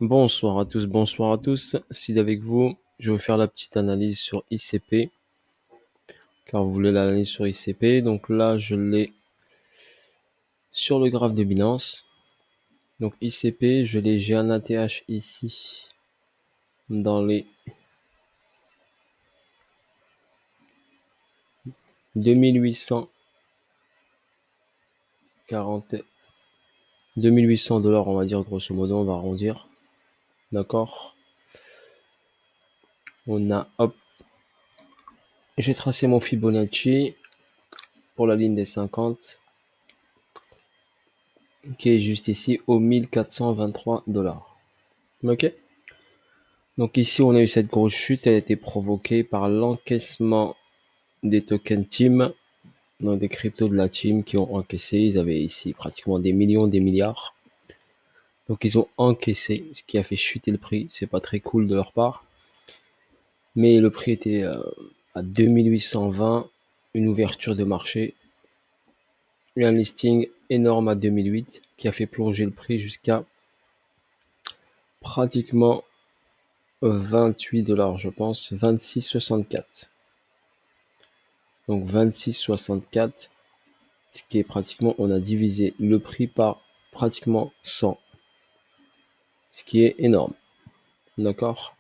Bonsoir à tous, bonsoir à tous. Sid avec vous. Je vais vous faire la petite analyse sur ICP. Car vous voulez l'analyse sur ICP. Donc là, je l'ai sur le graphe de Binance. Donc ICP, j'ai un ATH ici dans les 2840 $, on va dire grosso modo, on va arrondir. D'accord. On a, hop, j'ai tracé mon Fibonacci pour la ligne des 50 qui est juste ici aux 1423 $. Ok. Donc ici, on a eu cette grosse chute, elle a été provoquée par l'encaissement des tokens team, donc des cryptos de la team qui ont encaissé. Ils avaient ici pratiquement des millions, des milliards. Donc ils ont encaissé, ce qui a fait chuter le prix. C'est pas très cool de leur part. Mais le prix était à 2820, une ouverture de marché, et un listing énorme à 2008 qui a fait plonger le prix jusqu'à pratiquement 28 $, je pense, 26,64. Donc 26,64, ce qui est pratiquement, on a divisé le prix par pratiquement 100, ce qui est énorme. D'accord.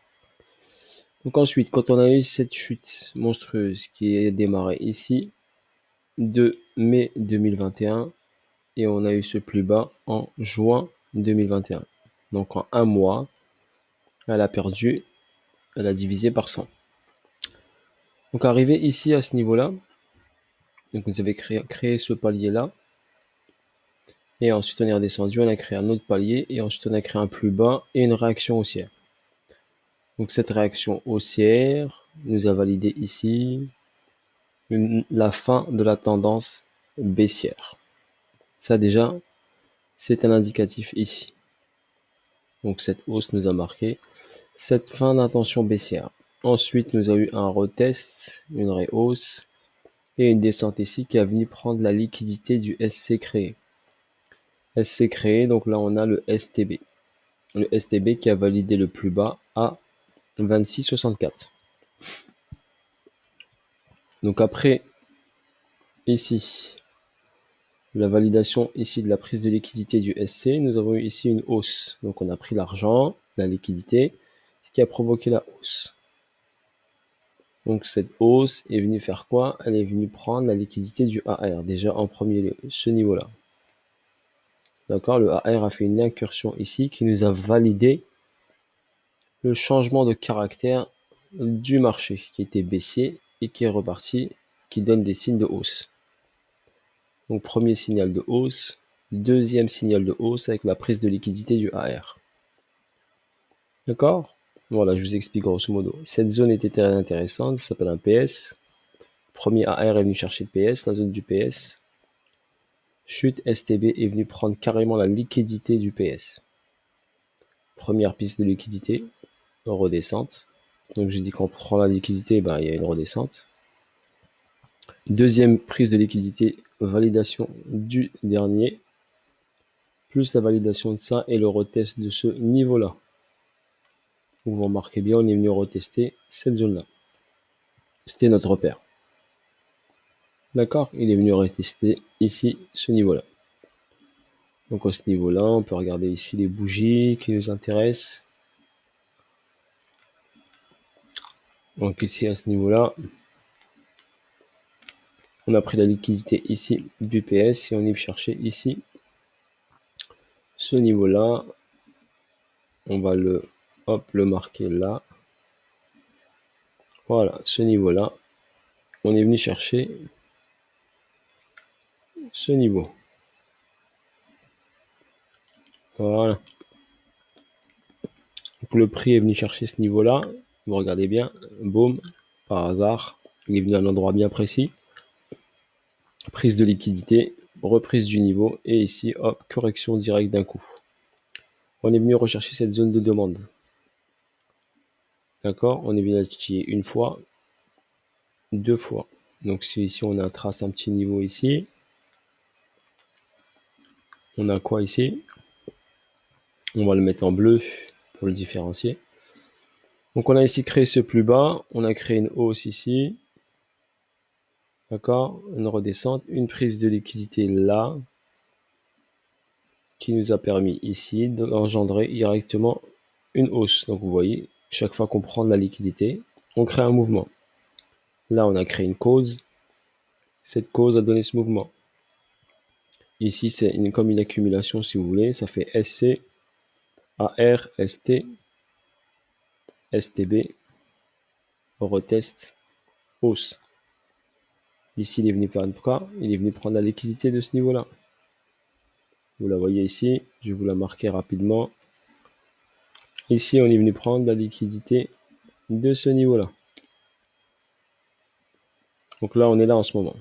Donc ensuite, quand on a eu cette chute monstrueuse qui est démarrée ici, de mai 2021, et on a eu ce plus bas en juin 2021. Donc en un mois, elle a divisé par 100. Donc arrivé ici à ce niveau-là, donc vous avez créé ce palier-là, et ensuite on est redescendu, on a créé un autre palier, et ensuite on a créé un plus bas et une réaction haussière. Donc cette réaction haussière nous a validé ici la fin de la tendance baissière. Ça déjà, c'est un indicatif ici. Donc cette hausse nous a marqué cette fin d'intention baissière. Ensuite, nous avons eu un retest, une rehausse et une descente ici qui a venu prendre la liquidité du SC créé. SC créé, donc là on a le STB. Le STB qui a validé le plus bas à 26,64. Donc après, ici, la validation ici de la prise de liquidité du SC, nous avons eu ici une hausse. Donc on a pris l'argent, la liquidité, ce qui a provoqué la hausse. Donc cette hausse est venue faire quoi? Elle est venue prendre la liquidité du AR, déjà en premier lieu, ce niveau-là. D'accord, le AR a fait une incursion ici qui nous a validé le changement de caractère du marché qui était baissier et qui est reparti, qui donne des signes de hausse. Donc premier signal de hausse, deuxième signal de hausse avec la prise de liquidité du AR. D'accord? Voilà, je vous explique grosso modo. Cette zone était très intéressante, ça s'appelle un PS. Premier AR est venu chercher le PS, la zone du PS. Chute, STB est venu prendre carrément la liquidité du PS. Première piste de liquidité, redescente. Donc j'ai dit qu'on prend la liquidité, ben, il y a une redescente. Deuxième prise de liquidité, validation du dernier, plus la validation de ça et le retest de ce niveau-là. Vous remarquez bien, on est venu retester cette zone-là. C'était notre repère. D'accord? Il est venu retester ici ce niveau-là. Donc à ce niveau-là, on peut regarder ici les bougies qui nous intéressent. Donc ici à ce niveau-là, on a pris la liquidité ici du PS et on est chercher ici ce niveau-là. On va le marquer là. Voilà, ce niveau-là. On est venu chercher ce niveau. Voilà. Donc le prix est venu chercher ce niveau-là. Vous regardez bien, boum, par hasard, il est venu à un endroit bien précis. Prise de liquidité, reprise du niveau, et ici, hop, correction directe d'un coup. On est venu rechercher cette zone de demande. D'accord? On est venu la titiller une fois, deux fois. Donc si ici on a un trace un petit niveau ici, on a quoi ici? On va le mettre en bleu pour le différencier. Donc on a ici créé ce plus bas, on a créé une hausse ici, d'accord, une redescente, une prise de liquidité là, qui nous a permis ici d'engendrer directement une hausse. Donc vous voyez, chaque fois qu'on prend de la liquidité, on crée un mouvement. Là, on a créé une cause. Cette cause a donné ce mouvement. Ici, c'est comme une accumulation, si vous voulez. Ça fait SC, AR, ST, STB, retest, hausse. Ici, il est venu prendre quoi? Il est venu prendre la liquidité de ce niveau-là. Vous la voyez ici. Je vais vous la marquer rapidement. Ici, on est venu prendre la liquidité de ce niveau-là. Donc là, on est là en ce moment.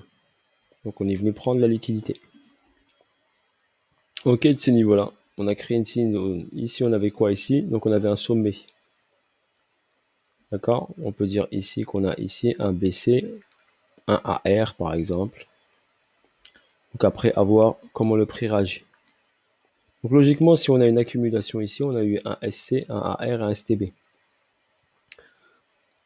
Donc on est venu prendre la liquidité. Ok, de ce niveau-là, on a créé une signe. Ici, on avait quoi ici? Donc on avait un sommet. D'accord? On peut dire ici qu'on a ici un BC, un AR par exemple. Donc après, à voir comment le prix réagit. Donc logiquement, si on a une accumulation ici, on a eu un SC, un AR et un STB.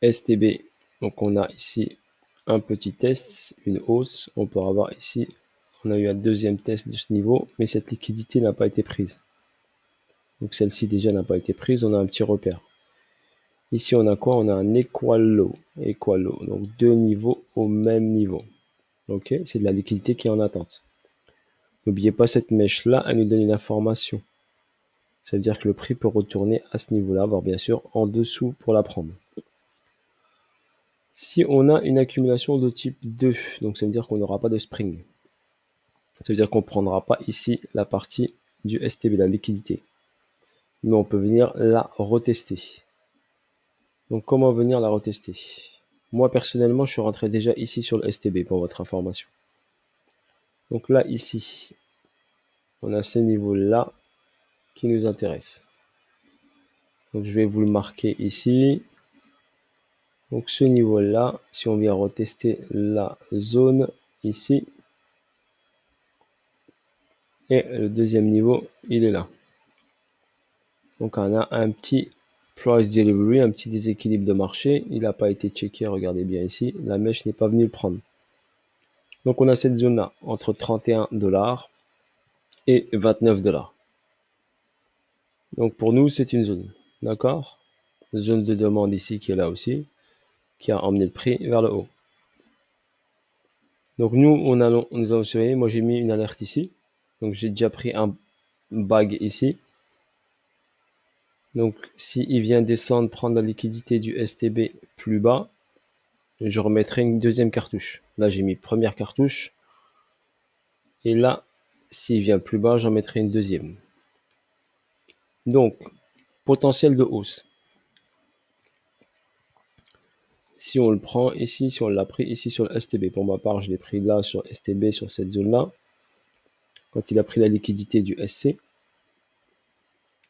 STB, donc on a ici un petit test, une hausse. On peut avoir ici, on a eu un deuxième test de ce niveau, mais cette liquidité n'a pas été prise. Donc celle-ci déjà n'a pas été prise, on a un petit repère. Ici, on a quoi? On a un equal low. Donc deux niveaux au même niveau. Ok, c'est de la liquidité qui est en attente. N'oubliez pas cette mèche-là, elle nous donne une information. Ça veut dire que le prix peut retourner à ce niveau-là, voire bien sûr en dessous pour la prendre. Si on a une accumulation de type 2, donc ça veut dire qu'on n'aura pas de spring. Ça veut dire qu'on ne prendra pas ici la partie du STB, la liquidité. Mais on peut venir la retester. Donc comment venir la retester? Moi personnellement, je suis rentré déjà ici sur le STB pour votre information. Donc là, ici, on a ce niveau-là qui nous intéresse. Donc je vais vous le marquer ici. Donc ce niveau-là, si on vient retester la zone ici, et le deuxième niveau, il est là. Donc on a un petit price delivery, un petit déséquilibre de marché. Il n'a pas été checké, regardez bien ici. La mèche n'est pas venue le prendre. Donc on a cette zone-là, entre 31 $ et 29 $. Donc pour nous, c'est une zone. D'accord? Zone de demande ici qui est là aussi, qui a emmené le prix vers le haut. Donc nous, nous allons surveiller. Moi, j'ai mis une alerte ici. Donc j'ai déjà pris un bag ici. Donc s'il vient descendre, prendre la liquidité du STB plus bas, je remettrai une deuxième cartouche. Là, j'ai mis première cartouche. Et là, s'il vient plus bas, j'en mettrai une deuxième. Donc, potentiel de hausse. Si on le prend ici, si on l'a pris ici sur le STB, pour ma part, je l'ai pris là sur STB, sur cette zone-là, quand il a pris la liquidité du SC.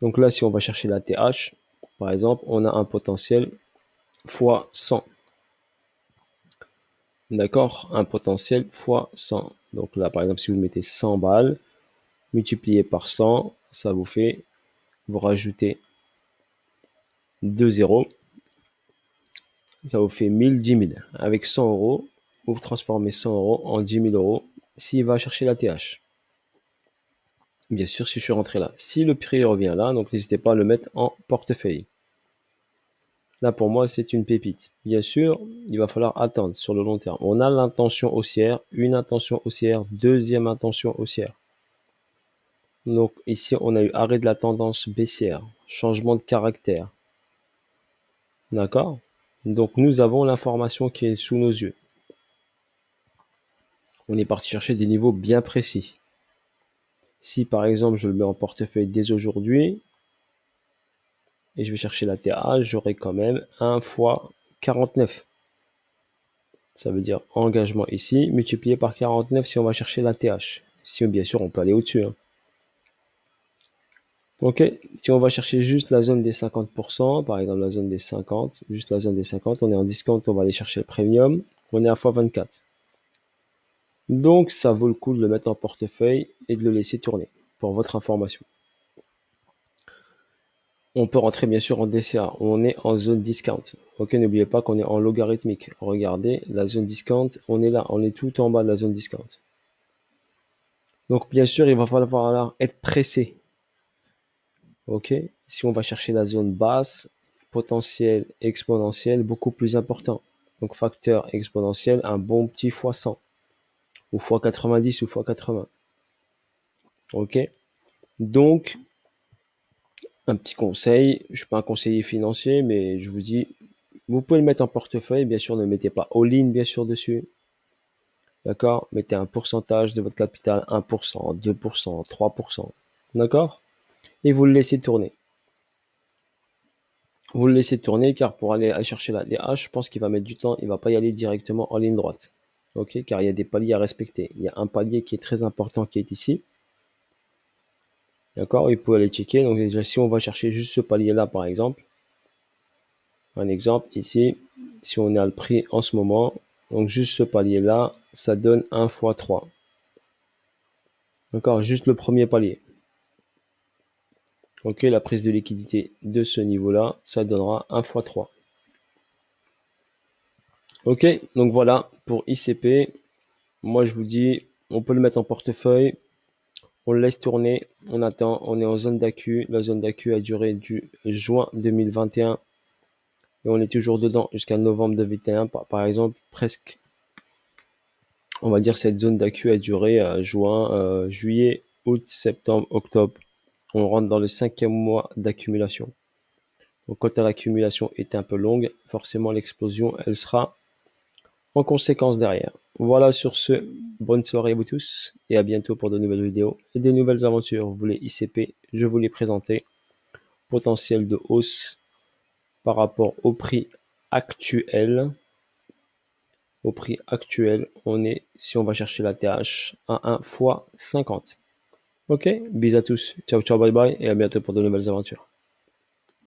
Donc là, si on va chercher la TH, par exemple, on a un potentiel fois 100. D'accord? Un potentiel fois 100. Donc là, par exemple, si vous mettez 100 balles, multiplié par 100, ça vous fait, vous rajoutez 2 zéros, ça vous fait 1000, 10 000. Avec 100 euros, vous transformez 100 euros en 10 000 euros s'il va chercher la TH. Bien sûr, si je suis rentré là. Si le prix revient là, donc n'hésitez pas à le mettre en portefeuille. Là, pour moi, c'est une pépite. Bien sûr, il va falloir attendre sur le long terme. On a l'intention haussière, une intention haussière, deuxième intention haussière. Donc ici, on a eu arrêt de la tendance baissière, changement de caractère. D'accord? Donc nous avons l'information qui est sous nos yeux. On est parti chercher des niveaux bien précis. Si par exemple, je le mets en portefeuille dès aujourd'hui, et je vais chercher la TH, j'aurai quand même 1 fois 49. Ça veut dire engagement ici, multiplié par 49 si on va chercher la TH. Si bien sûr, on peut aller au-dessus. Hein. Ok, si on va chercher juste la zone des 50%, par exemple la zone des 50, juste la zone des 50, on est en discount, on va aller chercher le premium, on est à x24. Donc ça vaut le coup de le mettre en portefeuille et de le laisser tourner, pour votre information. On peut rentrer bien sûr en DCA. On est en zone discount. Ok, n'oubliez pas qu'on est en logarithmique. Regardez, la zone discount, on est là. On est tout en bas de la zone discount. Donc bien sûr, il va falloir être pressé. Ok, si on va chercher la zone basse, potentiel exponentiel beaucoup plus important. Donc facteur exponentiel, un bon petit fois 100 ou fois 90 ou fois 80. Ok, donc un petit conseil, je suis pas un conseiller financier, mais je vous dis, vous pouvez le mettre en portefeuille, bien sûr, ne mettez pas all-in, bien sûr, dessus. D'accord? Mettez un pourcentage de votre capital, 1%, 2%, 3%. D'accord? Et vous le laissez tourner. Vous le laissez tourner car pour aller chercher la DH, je pense qu'il va mettre du temps, il va pas y aller directement en ligne droite. Ok? Car il y a des paliers à respecter. Il y a un palier qui est très important qui est ici. D'accord? Il peut aller checker. Donc déjà, si on va chercher juste ce palier-là, par exemple, un exemple ici, si on est à le prix en ce moment, donc juste ce palier-là, ça donne 1 fois 3. D'accord? Juste le premier palier. Ok, la prise de liquidité de ce niveau-là, ça donnera 1 fois 3. Ok, donc voilà pour ICP. Moi, je vous dis, on peut le mettre en portefeuille. On le laisse tourner, on attend, on est en zone d'accu. La zone d'accu a duré du juin 2021 et on est toujours dedans jusqu'à novembre 2021. Par exemple, presque, on va dire cette zone d'accu a duré juin, juillet, août, septembre, octobre. On rentre dans le 5e mois d'accumulation. Donc quand l'accumulation est un peu longue, forcément l'explosion, elle sera en conséquence derrière. Voilà, sur ce, bonne soirée à vous tous et à bientôt pour de nouvelles vidéos et de nouvelles aventures. Vous voulez ICP, je vous l'ai présenté. Potentiel de hausse par rapport au prix actuel. Au prix actuel, on est, si on va chercher la TH, à 1 fois 50. Ok, bisous à tous, ciao ciao, bye bye et à bientôt pour de nouvelles aventures.